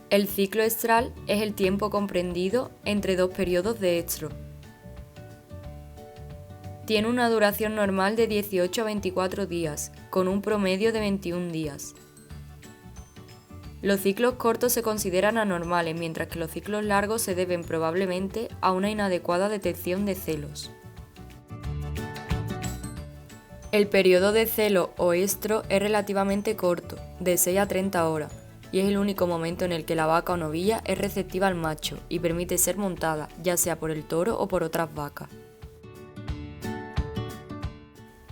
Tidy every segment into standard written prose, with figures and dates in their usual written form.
El ciclo estral es el tiempo comprendido entre dos periodos de estro. Tiene una duración normal de 18 a 24 días, con un promedio de 21 días. Los ciclos cortos se consideran anormales, mientras que los ciclos largos se deben probablemente a una inadecuada detección de celos. El periodo de celo o estro es relativamente corto, de 6 a 30 horas, y es el único momento en el que la vaca o novilla es receptiva al macho y permite ser montada, ya sea por el toro o por otras vacas.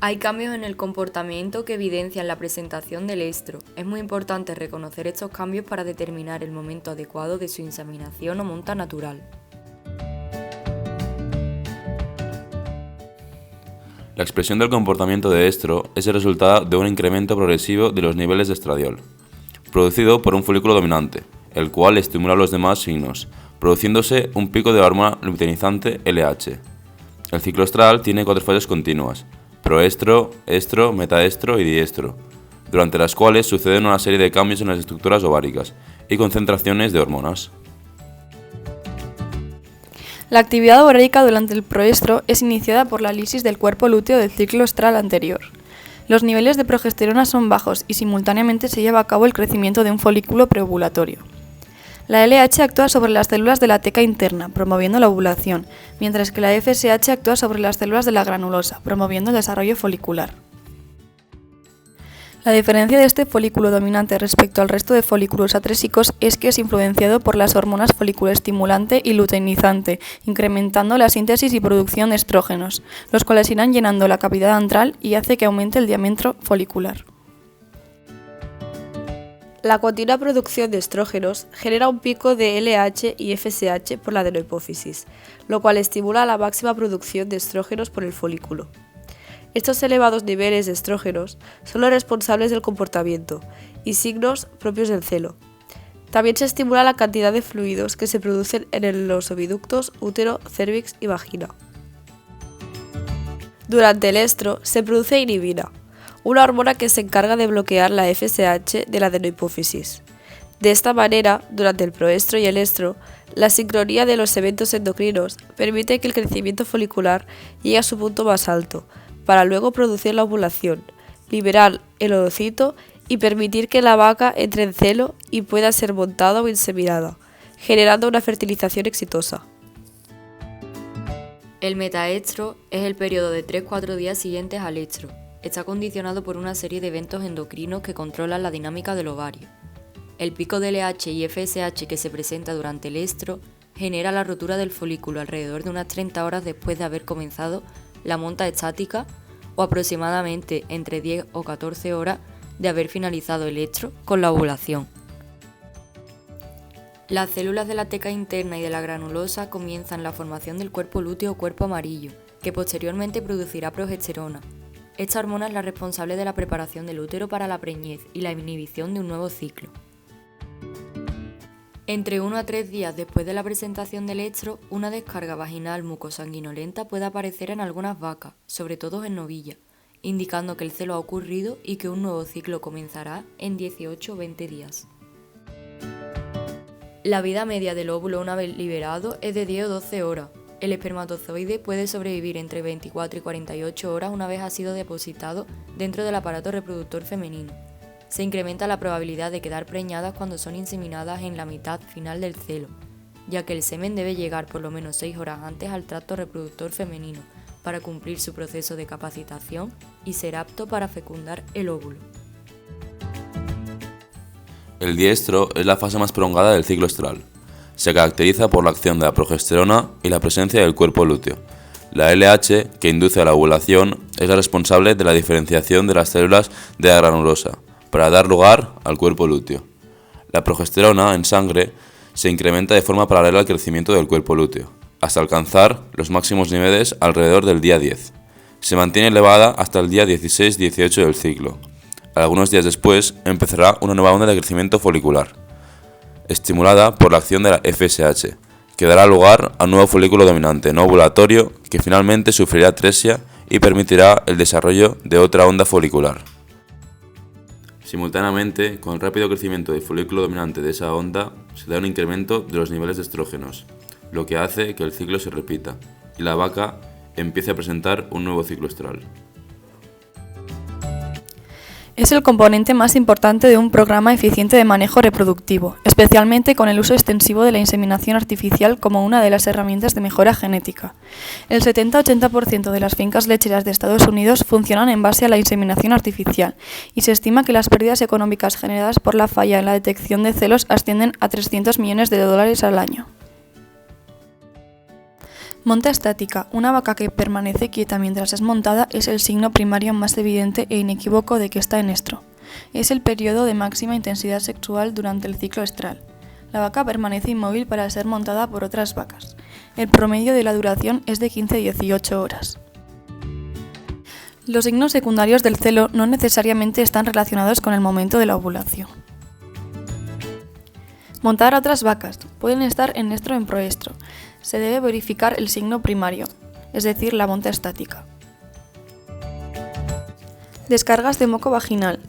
Hay cambios en el comportamiento que evidencian la presentación del estro. Es muy importante reconocer estos cambios para determinar el momento adecuado de su inseminación o monta natural. La expresión del comportamiento de estro es el resultado de un incremento progresivo de los niveles de estradiol, producido por un folículo dominante, el cual estimula los demás signos, produciéndose un pico de hormona luteinizante LH. El ciclo estral tiene 4 fases continuas: proestro, estro, metaestro y diestro, durante las cuales suceden una serie de cambios en las estructuras ováricas y concentraciones de hormonas. La actividad ovárica durante el proestro es iniciada por la lisis del cuerpo lúteo del ciclo estral anterior. Los niveles de progesterona son bajos y simultáneamente se lleva a cabo el crecimiento de un folículo preovulatorio. La LH actúa sobre las células de la teca interna, promoviendo la ovulación, mientras que la FSH actúa sobre las células de la granulosa, promoviendo el desarrollo folicular. La diferencia de este folículo dominante respecto al resto de folículos atrésicos es que es influenciado por las hormonas folículo-estimulante y luteinizante, incrementando la síntesis y producción de estrógenos, los cuales irán llenando la cavidad antral y hace que aumente el diámetro folicular. La continua producción de estrógenos genera un pico de LH y FSH por la adenohipófisis, lo cual estimula la máxima producción de estrógenos por el folículo. Estos elevados niveles de estrógenos son los responsables del comportamiento y signos propios del celo. También se estimula la cantidad de fluidos que se producen en los oviductos, útero, cérvix y vagina. Durante el estro se produce inhibina, una hormona que se encarga de bloquear la FSH de la adenohipófisis. De esta manera, durante el proestro y el estro, la sincronía de los eventos endocrinos permite que el crecimiento folicular llegue a su punto más alto, para luego producir la ovulación, liberar el ovocito y permitir que la vaca entre en celo y pueda ser montada o inseminada, generando una fertilización exitosa. El metaestro es el periodo de 3-4 días siguientes al estro. Está condicionado por una serie de eventos endocrinos que controlan la dinámica del ovario. El pico de LH y FSH que se presenta durante el estro genera la rotura del folículo alrededor de unas 30 horas después de haber comenzado la monta estática o aproximadamente entre 10 o 14 horas de haber finalizado el estro con la ovulación. Las células de la teca interna y de la granulosa comienzan la formación del cuerpo lúteo o cuerpo amarillo, que posteriormente producirá progesterona. Esta hormona es la responsable de la preparación del útero para la preñez y la inhibición de un nuevo ciclo. Entre 1 a 3 días después de la presentación del estro, una descarga vaginal mucosanguinolenta puede aparecer en algunas vacas, sobre todo en novillas, indicando que el celo ha ocurrido y que un nuevo ciclo comenzará en 18 o 20 días. La vida media del óvulo una vez liberado es de 10 o 12 horas. El espermatozoide puede sobrevivir entre 24 y 48 horas una vez ha sido depositado dentro del aparato reproductor femenino. Se incrementa la probabilidad de quedar preñadas cuando son inseminadas en la mitad final del celo, ya que el semen debe llegar por lo menos 6 horas antes al tracto reproductor femenino para cumplir su proceso de capacitación y ser apto para fecundar el óvulo. El diestro es la fase más prolongada del ciclo estral. Se caracteriza por la acción de la progesterona y la presencia del cuerpo lúteo. La LH, que induce a la ovulación, es la responsable de la diferenciación de las células de la granulosa, para dar lugar al cuerpo lúteo. La progesterona en sangre se incrementa de forma paralela al crecimiento del cuerpo lúteo, hasta alcanzar los máximos niveles alrededor del día 10. Se mantiene elevada hasta el día 16-18 del ciclo. Algunos días después empezará una nueva onda de crecimiento folicular, estimulada por la acción de la FSH, que dará lugar a un nuevo folículo dominante no ovulatorio que finalmente sufrirá atresia y permitirá el desarrollo de otra onda folicular. Simultáneamente, con el rápido crecimiento del folículo dominante de esa onda, se da un incremento de los niveles de estrógenos, lo que hace que el ciclo se repita y la vaca empiece a presentar un nuevo ciclo estral. Es el componente más importante de un programa eficiente de manejo reproductivo, especialmente con el uso extensivo de la inseminación artificial como una de las herramientas de mejora genética. El 70-80% de las fincas lecheras de Estados Unidos funcionan en base a la inseminación artificial, y se estima que las pérdidas económicas generadas por la falla en la detección de celos ascienden a $300 millones al año. Monta estática. Una vaca que permanece quieta mientras es montada es el signo primario más evidente e inequívoco de que está en estro. Es el periodo de máxima intensidad sexual durante el ciclo estral. La vaca permanece inmóvil para ser montada por otras vacas. El promedio de la duración es de 15-18 horas. Los signos secundarios del celo no necesariamente están relacionados con el momento de la ovulación. Montar a otras vacas. Pueden estar en estro o en proestro. Se debe verificar el signo primario, es decir, la monta estática. Descargas de moco vaginal.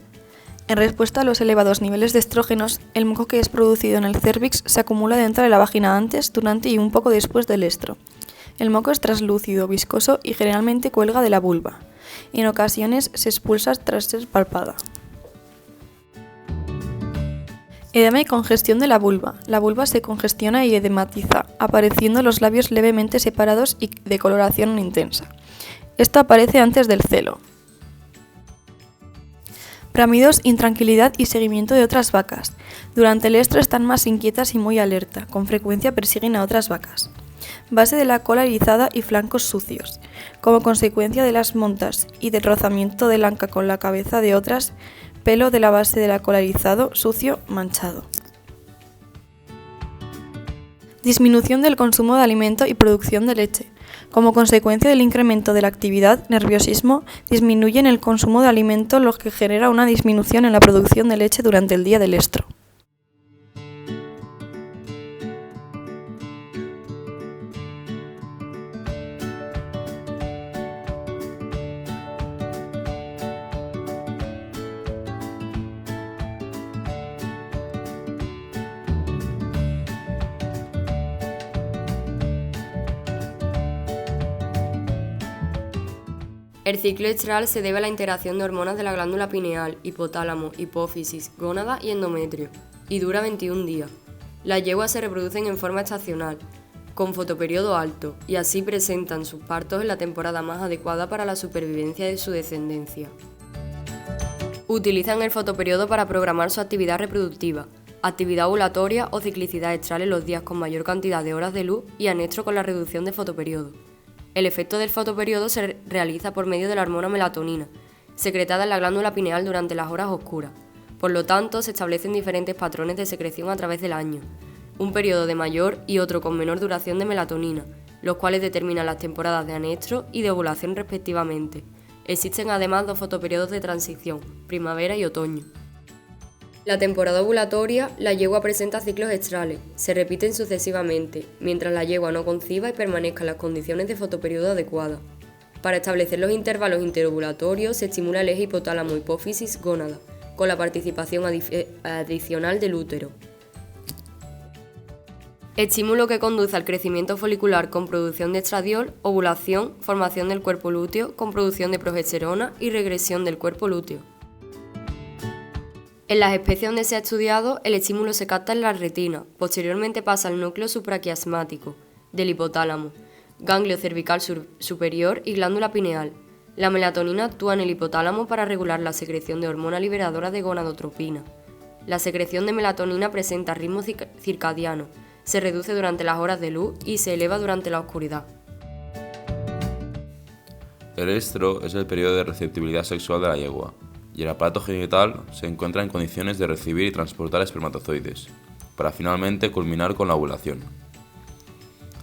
En respuesta a los elevados niveles de estrógenos, el moco que es producido en el cérvix se acumula dentro de la vagina antes, durante y un poco después del estro. El moco es translúcido, viscoso y generalmente cuelga de la vulva. En ocasiones se expulsa tras ser palpada. Edema y congestión de la vulva. La vulva se congestiona y edematiza, apareciendo los labios levemente separados y de coloración intensa. Esto aparece antes del celo. Bramidos, intranquilidad y seguimiento de otras vacas. Durante el estro están más inquietas y muy alerta, con frecuencia persiguen a otras vacas. Base de la cola erizada y flancos sucios. Como consecuencia de las montas y del rozamiento del anca con la cabeza de otras, pelo de la base de la cola erizado, sucio, manchado. Disminución del consumo de alimento y producción de leche. Como consecuencia del incremento de la actividad, nerviosismo, disminuyen el consumo de alimento, lo que genera una disminución en la producción de leche durante el día del estro. El ciclo estral se debe a la interacción de hormonas de la glándula pineal, hipotálamo, hipófisis, gónada y endometrio, y dura 21 días. Las yeguas se reproducen en forma estacional, con fotoperiodo alto, y así presentan sus partos en la temporada más adecuada para la supervivencia de su descendencia. Utilizan el fotoperiodo para programar su actividad reproductiva, actividad ovulatoria o ciclicidad estral en los días con mayor cantidad de horas de luz y anexo con la reducción de fotoperiodo. El efecto del fotoperiodo se realiza por medio de la hormona melatonina, secretada en la glándula pineal durante las horas oscuras. Por lo tanto, se establecen diferentes patrones de secreción a través del año, un periodo de mayor y otro con menor duración de melatonina, los cuales determinan las temporadas de anestro y de ovulación respectivamente. Existen además dos fotoperiodos de transición, primavera y otoño. La temporada ovulatoria, la yegua presenta ciclos estrales, se repiten sucesivamente, mientras la yegua no conciba y permanezca en las condiciones de fotoperiodo adecuadas. Para establecer los intervalos interovulatorios se estimula el eje hipotálamo-hipófisis-gónada, con la participación adicional del útero. Estímulo que conduce al crecimiento folicular con producción de estradiol, ovulación, formación del cuerpo lúteo con producción de progesterona y regresión del cuerpo lúteo. En las especies donde se ha estudiado, el estímulo se capta en la retina, posteriormente pasa al núcleo supraquiasmático del hipotálamo, ganglio cervical superior y glándula pineal. La melatonina actúa en el hipotálamo para regular la secreción de hormona liberadora de gonadotropina. La secreción de melatonina presenta ritmo circadiano, se reduce durante las horas de luz y se eleva durante la oscuridad. El estro es el periodo de receptibilidad sexual de la yegua, y el aparato genital se encuentra en condiciones de recibir y transportar espermatozoides, para finalmente culminar con la ovulación.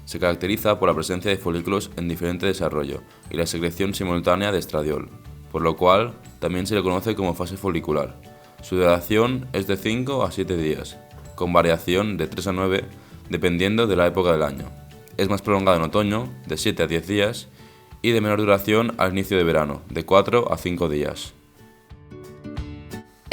Se caracteriza por la presencia de folículos en diferente desarrollo y la secreción simultánea de estradiol, por lo cual también se le conoce como fase folicular. Su duración es de 5 a 7 días, con variación de 3 a 9 dependiendo de la época del año. Es más prolongada en otoño, de 7 a 10 días, y de menor duración al inicio de verano, de 4 a 5 días.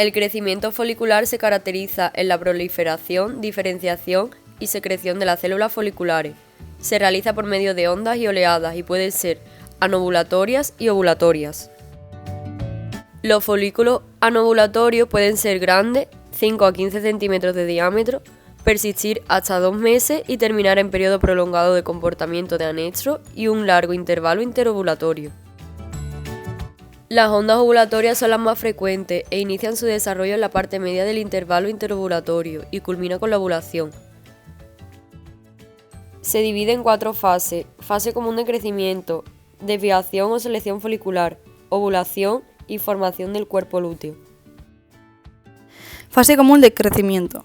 El crecimiento folicular se caracteriza en la proliferación, diferenciación y secreción de las células foliculares. Se realiza por medio de ondas y oleadas y pueden ser anovulatorias y ovulatorias. Los folículos anovulatorios pueden ser grandes, 5 a 15 centímetros de diámetro, persistir hasta 2 meses y terminar en periodo prolongado de comportamiento de anestro y un largo intervalo interovulatorio. Las ondas ovulatorias son las más frecuentes e inician su desarrollo en la parte media del intervalo interovulatorio y culmina con la ovulación. Se divide en 4 fases: fase común de crecimiento, desviación o selección folicular, ovulación y formación del cuerpo lúteo. Fase común de crecimiento.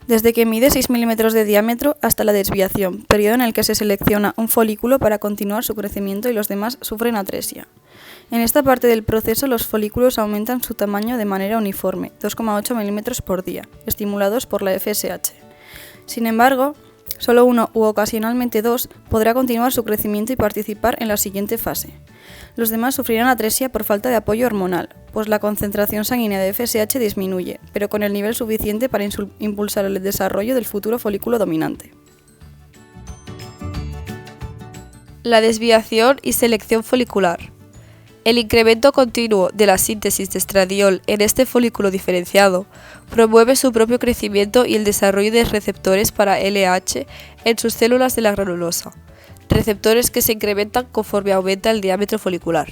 Desde que mide 6 milímetros de diámetro hasta la desviación, periodo en el que se selecciona un folículo para continuar su crecimiento y los demás sufren atresia. En esta parte del proceso los folículos aumentan su tamaño de manera uniforme, 2,8 milímetros por día, estimulados por la FSH. Sin embargo, solo uno u ocasionalmente 2 podrá continuar su crecimiento y participar en la siguiente fase. Los demás sufrirán atresia por falta de apoyo hormonal, pues la concentración sanguínea de FSH disminuye, pero con el nivel suficiente para impulsar el desarrollo del futuro folículo dominante. La desviación y selección folicular. El incremento continuo de la síntesis de estradiol en este folículo diferenciado promueve su propio crecimiento y el desarrollo de receptores para LH en sus células de la granulosa, receptores que se incrementan conforme aumenta el diámetro folicular,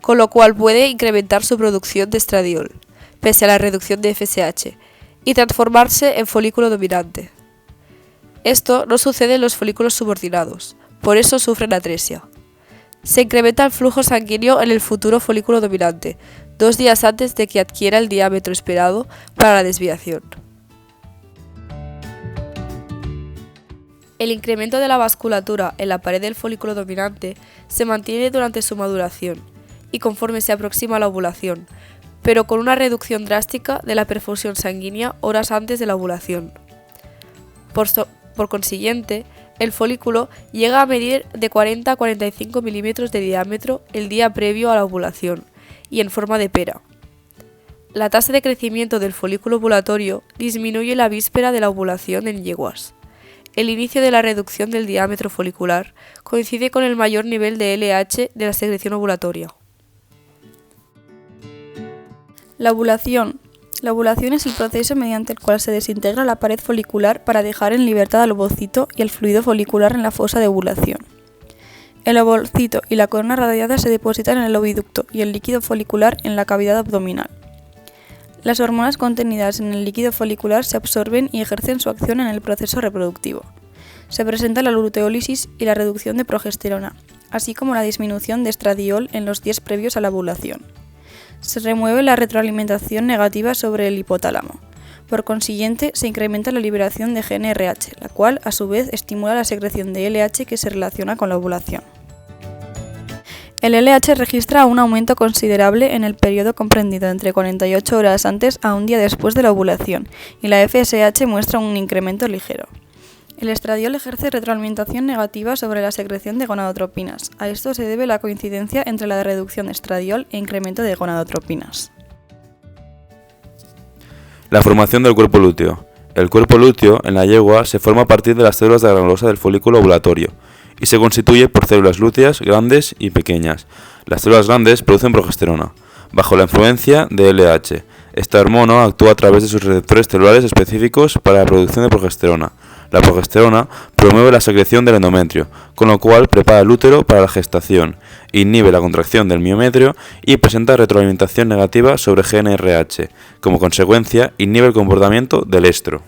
con lo cual puede incrementar su producción de estradiol, pese a la reducción de FSH, y transformarse en folículo dominante. Esto no sucede en los folículos subordinados, por eso sufren atresia. Se incrementa el flujo sanguíneo en el futuro folículo dominante, 2 días antes de que adquiera el diámetro esperado para la desviación. El incremento de la vasculatura en la pared del folículo dominante se mantiene durante su maduración y conforme se aproxima a la ovulación, pero con una reducción drástica de la perfusión sanguínea horas antes de la ovulación. Por consiguiente, el folículo llega a medir de 40 a 45 milímetros de diámetro el día previo a la ovulación y en forma de pera. La tasa de crecimiento del folículo ovulatorio disminuye la víspera de la ovulación en yeguas. El inicio de la reducción del diámetro folicular coincide con el mayor nivel de LH de la secreción ovulatoria. La ovulación. La ovulación es el proceso mediante el cual se desintegra la pared folicular para dejar en libertad al ovocito y el fluido folicular en la fosa de ovulación. El ovocito y la corona radiada se depositan en el oviducto y el líquido folicular en la cavidad abdominal. Las hormonas contenidas en el líquido folicular se absorben y ejercen su acción en el proceso reproductivo. Se presenta la luteólisis y la reducción de progesterona, así como la disminución de estradiol en los días previos a la ovulación. Se remueve la retroalimentación negativa sobre el hipotálamo. Por consiguiente, se incrementa la liberación de GnRH, la cual, a su vez, estimula la secreción de LH que se relaciona con la ovulación. El LH registra un aumento considerable en el periodo comprendido entre 48 horas antes a un día después de la ovulación, y la FSH muestra un incremento ligero. El estradiol ejerce retroalimentación negativa sobre la secreción de gonadotropinas. A esto se debe la coincidencia entre la reducción de estradiol e incremento de gonadotropinas. La formación del cuerpo lúteo. El cuerpo lúteo en la yegua se forma a partir de las células de la granulosa del folículo ovulatorio y se constituye por células lúteas grandes y pequeñas. Las células grandes producen progesterona, bajo la influencia de LH. Esta hormona actúa a través de sus receptores celulares específicos para la producción de progesterona. La progesterona promueve la secreción del endometrio, con lo cual prepara el útero para la gestación, inhibe la contracción del miometrio y presenta retroalimentación negativa sobre GnRH. Como consecuencia, inhibe el comportamiento del estro.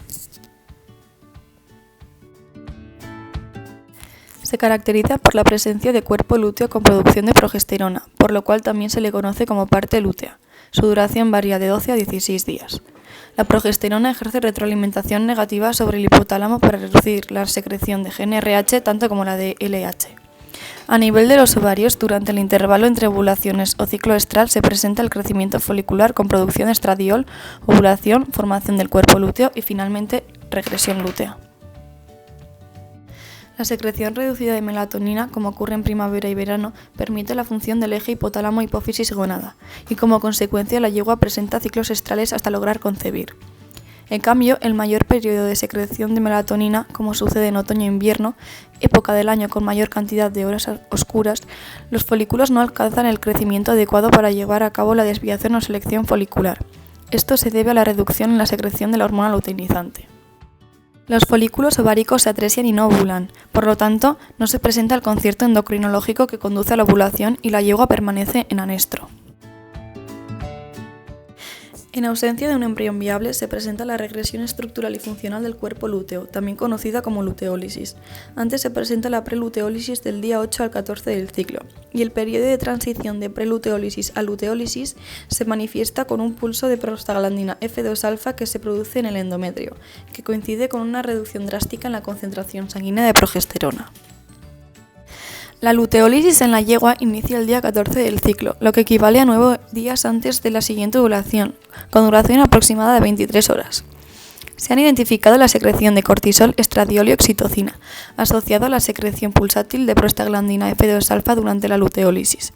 Se caracteriza por la presencia de cuerpo lúteo con producción de progesterona, por lo cual también se le conoce como parte lútea. Su duración varía de 12 a 16 días. La progesterona ejerce retroalimentación negativa sobre el hipotálamo para reducir la secreción de GnRH tanto como la de LH. A nivel de los ovarios, durante el intervalo entre ovulaciones o ciclo estral se presenta el crecimiento folicular con producción de estradiol, ovulación, formación del cuerpo lúteo y finalmente regresión lútea. La secreción reducida de melatonina, como ocurre en primavera y verano, permite la función del eje hipotálamo-hipófisis-gónada, y como consecuencia la yegua presenta ciclos estrales hasta lograr concebir. En cambio, el mayor periodo de secreción de melatonina, como sucede en otoño e invierno, época del año con mayor cantidad de horas oscuras, los folículos no alcanzan el crecimiento adecuado para llevar a cabo la desviación o selección folicular. Esto se debe a la reducción en la secreción de la hormona luteinizante. Los folículos ováricos se atresian y no ovulan, por lo tanto, no se presenta el concierto endocrinológico que conduce a la ovulación y la yegua permanece en anestro. En ausencia de un embrión viable, se presenta la regresión estructural y funcional del cuerpo lúteo, también conocida como luteólisis. Antes se presenta la preluteólisis del día 8 al 14 del ciclo, y el periodo de transición de preluteólisis a luteólisis se manifiesta con un pulso de prostaglandina F2-alfa que se produce en el endometrio, que coincide con una reducción drástica en la concentración sanguínea de progesterona. La luteólisis en la yegua inicia el día 14 del ciclo, lo que equivale a 9 días antes de la siguiente ovulación, con duración aproximada de 23 horas. Se han identificado la secreción de cortisol, estradiol y oxitocina, asociado a la secreción pulsátil de prostaglandina F2-alfa durante la luteólisis.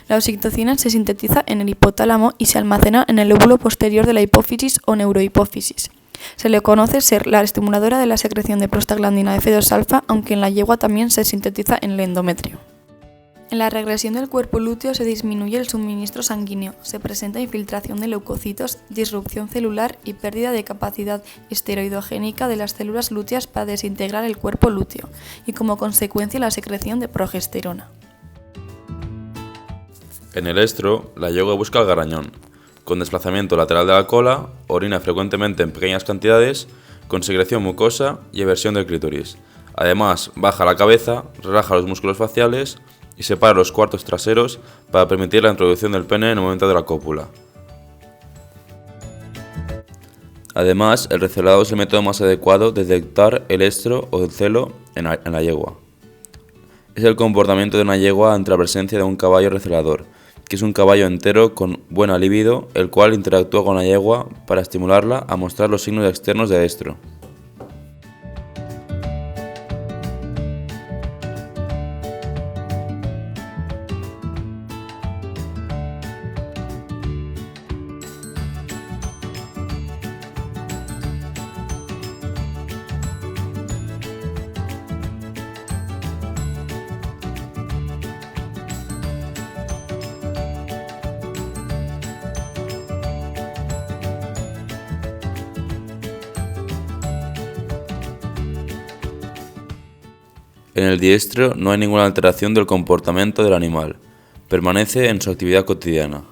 La oxitocina se sintetiza en el hipotálamo y se almacena en el lóbulo posterior de la hipófisis o neurohipófisis. Se le conoce ser la estimuladora de la secreción de prostaglandina F2-alfa, aunque en la yegua también se sintetiza en el endometrio. En la regresión del cuerpo lúteo se disminuye el suministro sanguíneo, se presenta infiltración de leucocitos, disrupción celular y pérdida de capacidad esteroidogénica de las células lúteas para desintegrar el cuerpo lúteo, y como consecuencia la secreción de progesterona. En el estro, la yegua busca el garañón. Con desplazamiento lateral de la cola, orina frecuentemente en pequeñas cantidades, con secreción mucosa y eversión del clítoris. Además, baja la cabeza, relaja los músculos faciales y separa los cuartos traseros para permitir la introducción del pene en el momento de la cópula. Además, el recelado es el método más adecuado de detectar el estro o el celo en la yegua. Es el comportamiento de una yegua ante la presencia de un caballo recelador, que es un caballo entero con buena libido, el cual interactúa con la yegua para estimularla a mostrar los signos externos de estro. En el diestro no hay ninguna alteración del comportamiento del animal, permanece en su actividad cotidiana.